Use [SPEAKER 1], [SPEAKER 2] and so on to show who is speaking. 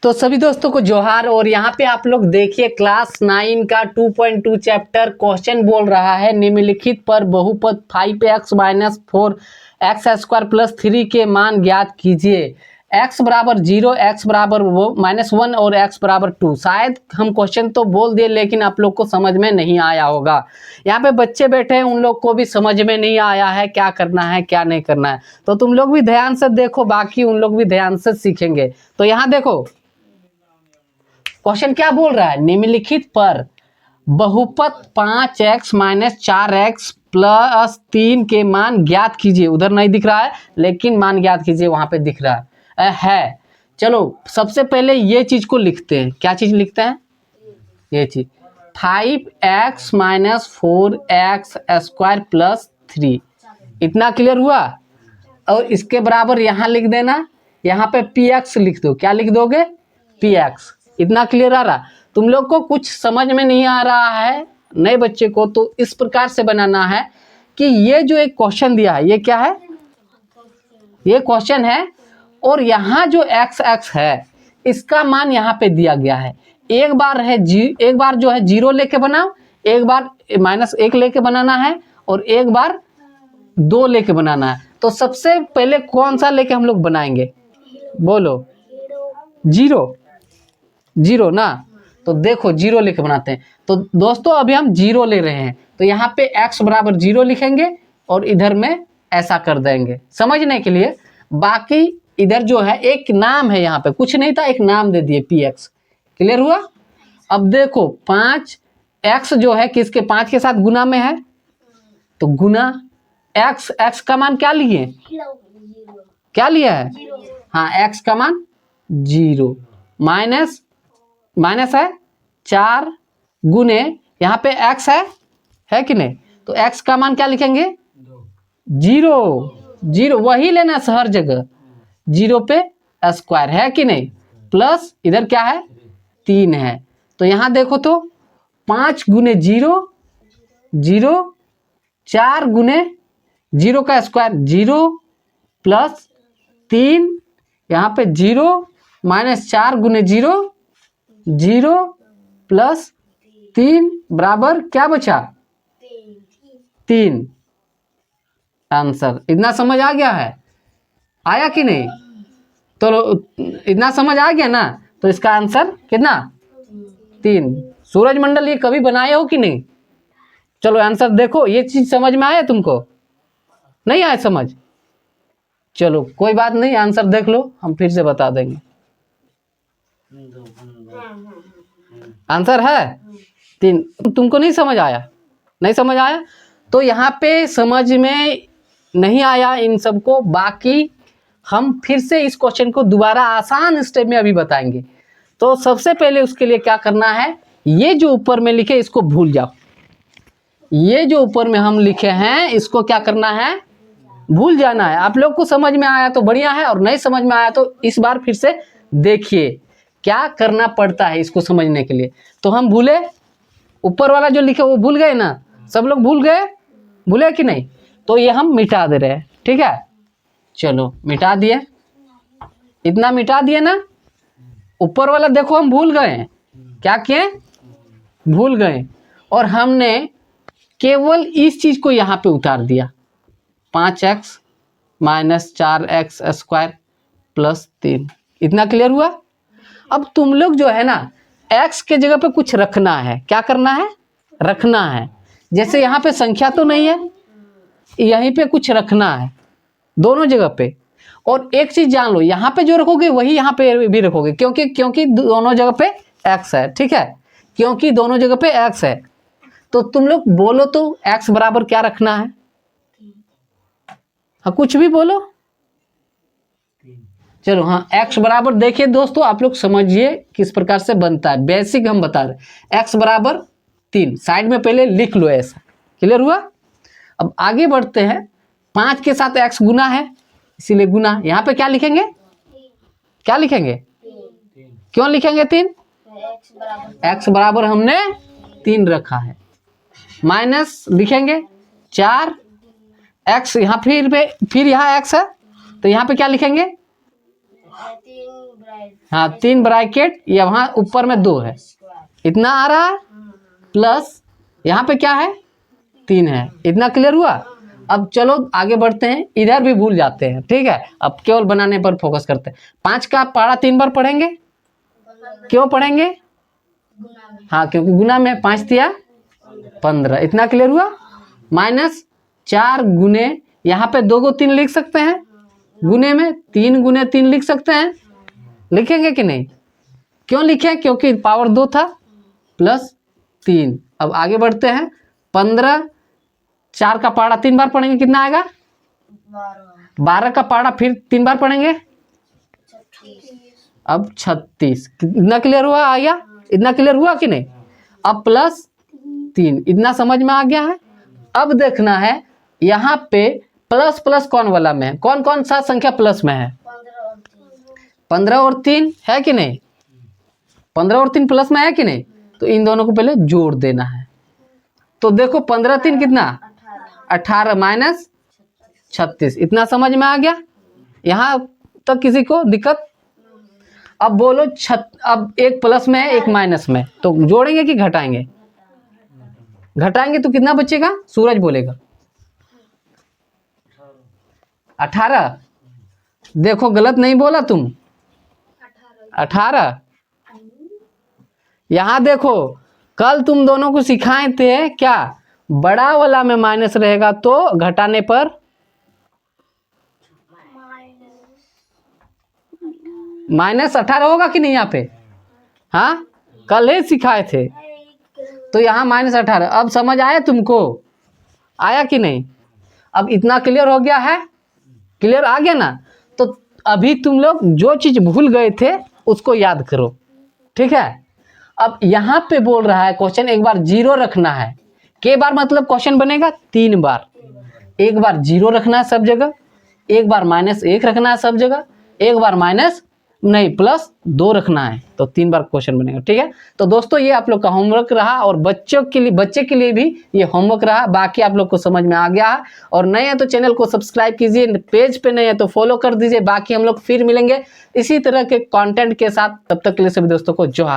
[SPEAKER 1] तो सभी दोस्तों को जोहार। और यहाँ पे आप लोग देखिए क्लास 9 का 2.2 चैप्टर क्वेश्चन बोल रहा है निम्नलिखित पर बहुपद 5x - 4x² + 3 के मान ज्ञात कीजिए। x बराबर 0, x बराबर -1 और x बराबर 2। शायद हम क्वेश्चन तो बोल दिए लेकिन आप लोग को समझ में नहीं आया होगा। यहाँ पे बच्चे बैठे हैं, उन लोग को भी समझ में नहीं आया है क्या करना है क्या नहीं करना है। तो तुम लोग भी ध्यान से देखो, बाकी उन लोग भी ध्यान से सीखेंगे। तो यहाँ देखो क्वेश्चन क्या बोल रहा है, निम्नलिखित पर बहुपद 5x - 4x + 3 के मान ज्ञात कीजिए। उधर नहीं दिख रहा है लेकिन मान ज्ञात कीजिए वहां पे दिख रहा है। चलो सबसे पहले ये चीज को लिखते हैं। क्या चीज लिखते हैं? ये चीज 5x - 4x² + 3। इतना क्लियर हुआ? और इसके बराबर यहाँ लिख देना, यहाँ पे px लिख दो। क्या लिख दोगे? px। इतना क्लियर आ रहा? तुम लोग को कुछ समझ में नहीं आ रहा है नए बच्चे को, तो इस प्रकार से बनाना है कि ये जो एक क्वेश्चन दिया है ये क्या है? ये क्वेश्चन है और यहाँ जो x है इसका मान यहाँ पे दिया गया है। एक बार जो है 0 लेके बनाओ, एक बार -1 लेके बनाना है और एक बार 2 लेके बनाना है। तो सबसे पहले कौन सा लेके हम लोग बनाएंगे? बोलो। 0 ना। तो देखो 0 लेके बनाते हैं। तो दोस्तों अभी हम 0 ले रहे हैं, तो यहाँ पे x बराबर 0 लिखेंगे और इधर में ऐसा कर देंगे समझने के लिए। बाकी इधर जो है एक नाम है, यहाँ पे कुछ नहीं था, एक नाम दे दिए px। क्लियर हुआ? अब देखो 5x जो है किसके 5 के साथ गुना में है, तो गुना x का मान क्या लिए? क्या लिया है? हाँ, x का मान 0 माइनस है 4 गुने यहाँ पे x है कि नहीं? तो x का मान क्या लिखेंगे? 0 वही लेना हर जगह, 0 पे स्क्वायर है कि नहीं, प्लस इधर क्या है 3 है। तो यहाँ देखो तो 5 गुने 0 4 गुने 0 का स्क्वायर 0 प्लस 3 यहाँ पे 0 -4 गुने 0 प्लस 3 बराबर क्या बचा? 3। आंसर। इतना समझ आ गया है? आया कि नहीं? तो इतना समझ आ गया ना? तो इसका आंसर कितना? 3। सूरज मंडल ये कभी बनाए हो कि नहीं? चलो आंसर देखो। ये चीज समझ में आया तुमको? नहीं आया समझ? चलो कोई बात नहीं, आंसर देख लो, हम फिर से बता देंगे। आंसर है 3। तुमको नहीं समझ आया? नहीं समझ आया तो यहाँ पे समझ में नहीं आया इन सबको। बाकी हम फिर से इस क्वेश्चन को दोबारा आसान स्टेप में अभी बताएंगे। तो सबसे पहले उसके लिए क्या करना है, ये जो ऊपर में लिखे इसको भूल जाओ। ये जो ऊपर में हम लिखे हैं इसको क्या करना है? भूल जाना है। आप लोग को समझ में आया तो बढ़िया है, और नहीं समझ में आया तो इस बार फिर से देखिए क्या करना पड़ता है इसको समझने के लिए। तो हम भूले, ऊपर वाला जो लिखे वो भूल गए ना? सब लोग भूल गए? भूले कि नहीं? तो ये हम मिटा दे रहे हैं, ठीक है? चलो मिटा दिए। इतना मिटा दिए ना। ऊपर वाला देखो हम भूल गए। क्या किए? भूल गए। और हमने केवल इस चीज को यहाँ पे उतार दिया, 5x - 4x² + 3। इतना क्लियर हुआ? अब तुम लोग जो है ना x के जगह पे कुछ रखना है। क्या करना है? रखना है। जैसे यहाँ पे संख्या तो नहीं है, यहीं पे कुछ रखना है दोनों जगह पे। और एक चीज जान लो, यहाँ पे जो रखोगे वही यहाँ पे भी रखोगे, क्योंकि दोनों जगह पे x है, ठीक है? क्योंकि दोनों जगह पे x है। तो तुम लोग बोलो तो x बराबर क्या रखना है? हाँ कुछ भी बोलो। चलो हाँ, x बराबर देखिए दोस्तों, आप लोग समझिए किस प्रकार से बनता है, बेसिक हम बता रहे। x बराबर 3 साइड में पहले लिख लो ऐसा। क्लियर हुआ? अब आगे बढ़ते हैं। 5 के साथ x गुना है इसीलिए गुना। यहाँ पे क्या लिखेंगे? क्या लिखेंगे? क्यों लिखेंगे 3? x बराबर हमने 3 रखा है। माइनस लिखेंगे 4 x, यहाँ फिर यहाँ x है तो यहाँ पे क्या लिखेंगे? हाँ 3 ब्रैकेट, यहाँ ऊपर में 2 है, इतना आ रहा है, प्लस यहाँ पे क्या है 3 है। इतना क्लियर हुआ। अब चलो आगे बढ़ते हैं, इधर भी भूल जाते हैं, ठीक है। अब केवल बनाने पर फोकस करते हैं। 5 का पहाड़ा 3 बार पढ़ेंगे, क्यों पढ़ेंगे? हाँ क्योंकि गुना में 5 दिया 15, इतना क्लियर हुआ। माइनस 4 गुने, यहाँ पे 2 को 3 लिख सकते हैं, गुने में 3 गुने 3 लिख सकते हैं, लिखेंगे कि नहीं? क्यों लिखे? क्योंकि पावर 2 था, प्लस 3। अब आगे बढ़ते हैं। 15, 4 का पहाड़ा 3 बार पढ़ेंगे, कितना आएगा? 12 का पहाड़ा फिर 3 बार पढ़ेंगे, अब 36। इतना क्लियर हुआ? आया? इतना क्लियर हुआ कि नहीं? अब प्लस 3, इतना समझ में आ गया है। अब देखना है यहाँ पे प्लस प्लस कौन वाला में है, कौन कौन सा संख्या प्लस में है? 15 और 3 है कि नहीं? 15 और 3 प्लस में है कि नहीं? तो इन दोनों को पहले जोड़ देना है। तो देखो 15 3 कितना? 18 माइनस 36, इतना समझ में आ गया। यहाँ तक किसी को दिक्कत? अब बोलो अब एक प्लस में है एक माइनस में, तो जोड़ेंगे कि घटाएंगे? घटाएंगे तो कितना बचेगा? सूरज बोलेगा 18। देखो गलत नहीं बोला तुम, 18। यहाँ देखो कल तुम दोनों को सिखाए थे क्या, बड़ा वाला में माइनस रहेगा तो घटाने पर माइनस 18 होगा कि नहीं यहाँ पे? हाँ कल ही सिखाए थे, तो यहाँ माइनस 18। अब समझ आया तुमको? आया कि नहीं? अब इतना क्लियर हो गया है, क्लियर आ गया ना? तो अभी तुम लोग जो चीज भूल गए थे उसको याद करो, ठीक है। अब यहाँ पे बोल रहा है क्वेश्चन एक बार 0 रखना है। के बार मतलब क्वेश्चन बनेगा 3 बार। एक बार 0 रखना है सब जगह, एक बार -1 रखना है सब जगह, एक बार +2 रखना है, तो 3 बार क्वेश्चन बनेगा, ठीक है। तो दोस्तों ये आप लोग का होमवर्क रहा, और बच्चे के लिए भी ये होमवर्क रहा। बाकी आप लोग को समझ में आ गया है। और नए हैं तो चैनल को सब्सक्राइब कीजिए, पेज पे नए हैं तो फॉलो कर दीजिए। बाकी हम लोग फिर मिलेंगे इसी तरह के कंटेंट के साथ, तब तक के लिए सभी दोस्तों को जोहार।